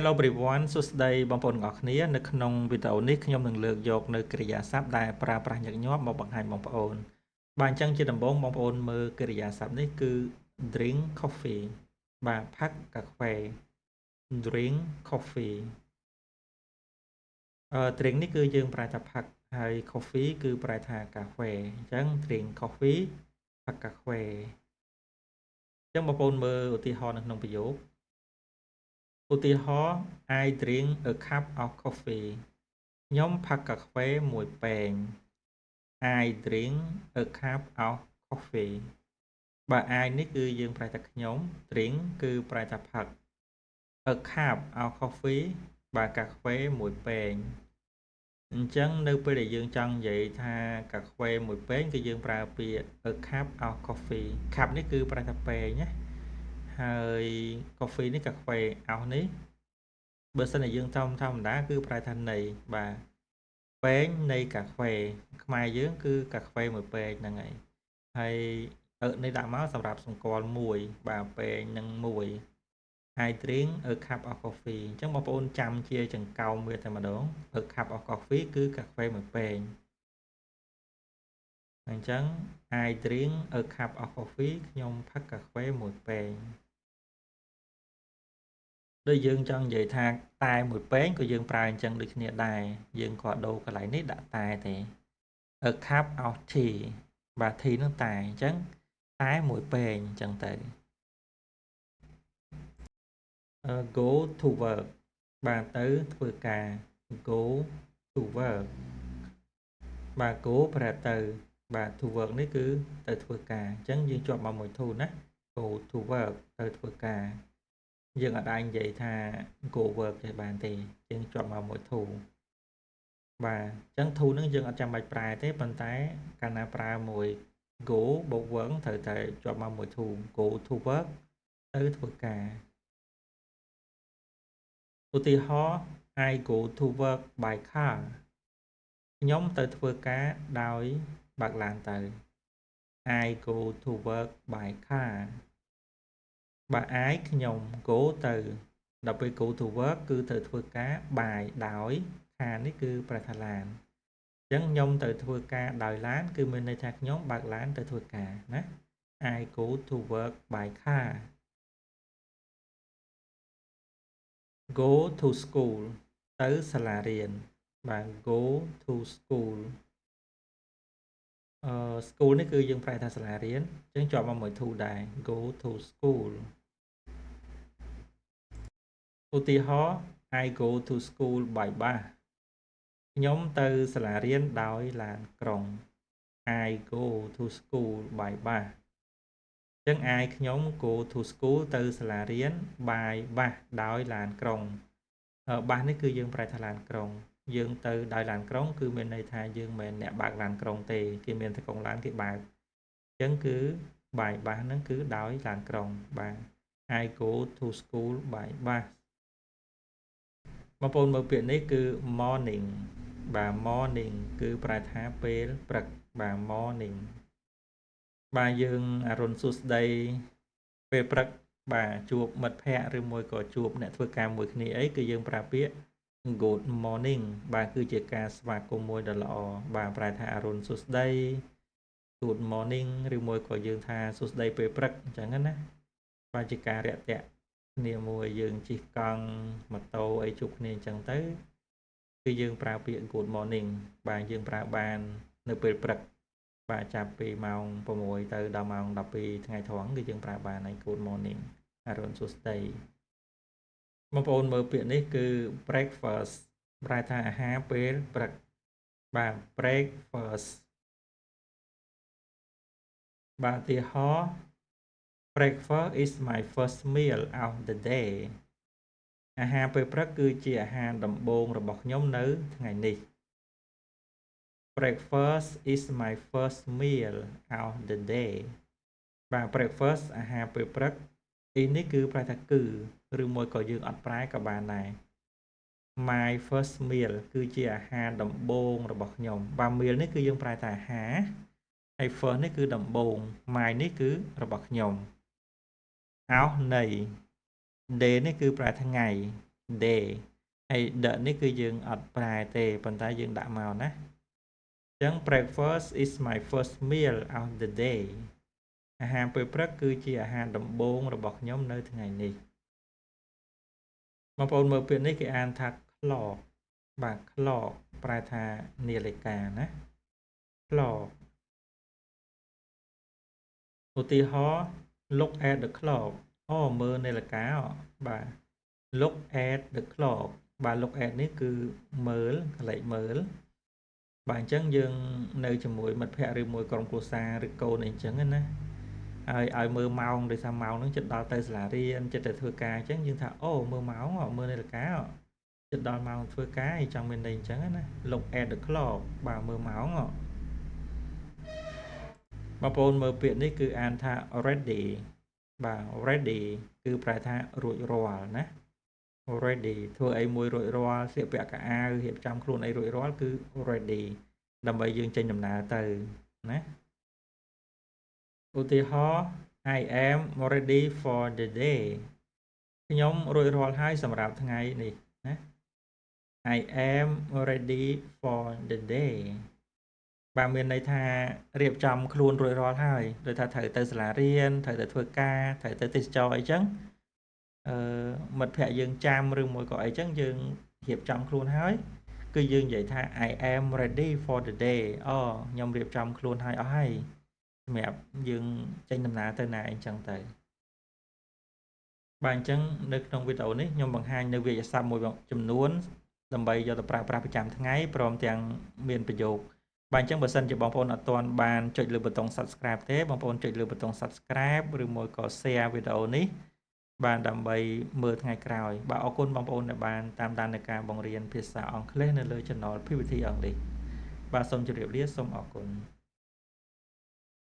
Hello everyone សួស្តីបងប្អូនទាំងអស់គ្នានៅក្នុងវីដេអូនេះខ្ញុំនឹងលើកយកនៅកិរិយាសព្ទដែលប្រើប្រាស់ញឹកញាប់មកបង្ហាញបងប្អូនបាទអញ្ចឹងជាដំបូងបងប្អូនមើលកិរិយាសព្ទនេះគឺ drink coffee បាទផឹកកាហ្វេ drink coffee drink នេះគឺយើងប្រើថាផឹកហើយ coffee គឺប្រែថាកាហ្វេអញ្ចឹង drink coffee ផឹកកាហ្វេអញ្ចឹងបងប្អូនមើលឧទាហរណ៍នៅក្នុងប្រយោគឧទាហរណ៍ I drink a cup of coffee ខ្ញុំផឹកកាហ្វេមួយពែង I drink a cup of coffee បាទ I នេះគឺយើងប្រែថាខ្ញុំ drink គឺប្រែថាផឹក a cup of coffee បាទកាហ្វេមួយពែងអញ្ចឹងនៅពេលដែលយើងចង់និយាយថាកាហ្វេមួយពែងគឺយើងប្រើពាក្យ a cup of coffee cup នេះគឺប្រែថាពែងណាហើយ coffee នេះកាហ្វេ of នេះបើសិនជាយើងធម្មតាគឺប្រែថានៃបាទពែងនៃកាហ្វេខ្មែរយើងគឺកាហ្វេមួយពែងហ្នឹងហើយនេះដាក់មកសម្រាប់សម្គាល់មួយបាទពែងនឹងមួយ I drink a cup of coffee អញ្ចឹងបងប្អូនចាំជាចង្កោមវាតែម្ដង a cup of coffee គឺកាហ្វេមួយពែងអញ្ចឹង I drink a cup of coffee ខ្ញុំផឹកកាហ្វេមួយពែងដូចយើងចង់និយាយថាតែមួយពែងក៏យើងប្រើអញ្ចឹងដូចគ្នាដែរយើងក៏ដូរកន្លែងនេះដាក់តែទេ a cup of tea បាទ tea នឹងតែអញ្ចឹងតែមួយពែងអញ្ចឹងទៅgo to work បាទទៅធ្វើការ go to work បាទ go ប្រែទៅបាទ to work នេះគឺទៅធ្វើការអញ្ចឹងយើងជាប់មកមួយ to ណា go to work ទៅធ្វើការយើងអាចនិយាយថា go work ទេបានទេយើងជាប់មកមួយ to បាទអញ្ចឹង to នឹងយើងអត់ចាំបាច់ប្រែទេប៉ុន្តែកាលណាប្រើមួយ go បូក work ត្រូវតែជាប់មកមួយ to go to work ទៅធ្វើការឧទាហរណ៍ I go to work by car ខ្ញុំទៅធ្វើការដោយបើកឡានទៅ I go to work by car បើ I ខ្ញុំ go ទៅដល់ពេល go to work គឺទៅធ្វើការ by ដោយ car នេះគឺប្រែថាឡានអញ្ចឹងខ្ញុំទៅធ្វើការដោយឡានគឺមានន័យថាខ្ញុំបើកឡានទៅធ្វើការណា I go to work by car go to school ទៅសាលារៀនបាទ go to school school នេះគឺយើងប្រែថាសាលារៀនអញ្ចឹងជាប់មកមួយ to ដែរ go to school ឧទាហរណ៍ I go to school by bus ខ្ញុំទៅសាលារៀនដោយឡានក្រុង I go to school by bus អញ្ចឹង I ខ្ញុំ go to school ទៅសាលារៀន by bus ដោយឡានក្រុងbus នេះគឺយើងប្រែថាឡានក្រុងយើងទៅដោយឡានក្រុងគឺមានន័យថាយើងមិនមែនអ្នកបើកឡានក្រុងទេគេមានតែកងឡានគេបើកអញ្ចឹងគឺ by bus ហ្នឹងគឺដោយឡានក្រុងបាទ I go to school by bus បងប្អូនមើលពាក្យនេះគឺ morning បាទ morning គឺប្រែថាពេលព្រឹកបាទ morning បាទយើងអរុនសួស្តីពេលព្រឹកបាទជួបមិត្តភ័ក្តិឬមួយក៏ជួបអ្នកធ្វើការមួយគ្នាអីគឺយើងប្រើពាក្យ good morning បាទគឺជាការស្វាគមន៍មួយដ៏ល្អបាទប្រែថាអរុនសួស្តី good morning ឬមួយក៏យើងថាសួស្តីពេលព្រឹកអញ្ចឹងណាបាទជាការរាក់ទាក់គ្នាមួយយើងជិះកង់ម៉ូតូអីជួបគ្នាអញ្ចឹងទៅគឺយើងប្រើពាក្យ good morning បាទយើងប្រើបាននៅពេលព្រឹកបាទចាប់ពីម៉ោង6ទៅដល់ម៉ោង12ថ្ងៃត្រង់គឺយើងប្រើបានហើយ good morning អរុនសួស្តីបងប្អូនមើលពាក្យនេះគឺ breakfast ប្រែថាអាហារពេលព្រឹកបាទ breakfast បាទឧទាហរណ៍ breakfast is my first meal of the day អាហារពេលព្រឹកគឺជាអាហារដំបូងរបស់ខ្ញុំនៅថ្ងៃនេះ breakfast is my first meal of the day បាទ breakfast អាហារពេលព្រឹកនេះគឺប្រែថាគឺឬមួយក៏យើងអត់ប្រែក៏បានដែរ my first meal គឺជាអាហារដំបូងរបស់ខ្ញុំបាទ meal នេះគឺយើងប្រែថាអាហារហើយ first នេះគឺដំបូង my នេះគឺរបស់ខ្ញុំ of នៃ day នេះគឺប្រែថ្ងៃ day ហើយ the នេះគឺយើងអត់ប្រែទេប៉ុន្តែយើងដាក់មកណាអញ្ចឹង breakfast is my first meal of the day អាហារពេលព្រឹកគឺជាអាហារដំបូងរបស់ខ្ញុំនៅថ្ងៃនេះបងប្អូនមើលពាក្យនេះគេអានថា clock បាទ clock ប្រែថានាឡិកាណា clock ឧទាហរណ៍ look at the clock អូមើលនាឡិកាបាទ look at the clock បាទ look at នេះគឺមើលកលេចមើលបាទអញ្ចឹងយើងនៅជាមួយមិត្តភ័ក្តិឬមួយក្រុមគ្រួសារឬកូនអីអញ្ចឹងណាឲ្យមើលម៉ោងដោយសារម៉ោងហ្នឹងជិតដល់ទៅសាលារៀនជិតទៅធ្វើការអញ្ចឹងយើងថាអូមើលម៉ោងមើលនាឡិកាជិតដល់ម៉ោងធ្វើការអីចង់មានន័យអញ្ចឹងណា look at the clock បាទមើលម៉ោងបងប្អូនមើលពាក្យនេះគឺអានថា ready បាទ ready គឺប្រែថារួចរាល់ណា ready ធ្វើអីមួយរួចរាល់ស្លៀកពាក់កៅអៅរៀបចំខ្លួនអីរួចរាល់គឺ ready ដើម្បីយើងចេញដំណើរទៅណាឧទាហរណ៍ I am ready for the day ខ្ញុំរួចរាល់ហើយសម្រាប់ថ្ងៃនេះណា I am ready for the day បាទមានន័យថារៀបចំខ្លួនរួចរាល់ហើយដូចថាត្រូវទៅសាលារៀនត្រូវទៅធ្វើការត្រូវទៅទេសចរអីចឹងមិត្តភ័ក្តិយើងចាំឬមួយក៏អីចឹងយើងរៀបចំខ្លួនហើយគឺយើងនិយាយថា I am ready for the day អូខ្ញុំរៀបចំខ្លួនហើយអស់ហើយសម្រាប់យើងចេញដំណើរទៅណាអីចឹងទៅបាទអញ្ចឹងនៅក្នុងវីដេអូនេះខ្ញុំបង្ហាញនៅវាក្យសព្ទមួយចំនួនដើម្បីយកទៅប្រើប្រាស់ប្រចាំថ្ងៃព្រមទាំងមានប្រយោគបាទអញ្ចឹងបើសិនជាបងប្អូនអត់ទាន់បានចុចលើប៊ូតុង Subscribe ទេបងប្អូនចុចលើប៊ូតុង Subscribe ឬមួយក៏ Share វីដេអូនេះបាទដើម្បីមើលថ្ងៃក្រោយបាទអរគុណបងប្អូនដែលបានតាមដាននៅការបង្រៀនភាសាអង់គ្លេសនៅលើ Channel PVT អង់គ្លេសបាទសូមជម្រាបលាសូមអរគុណ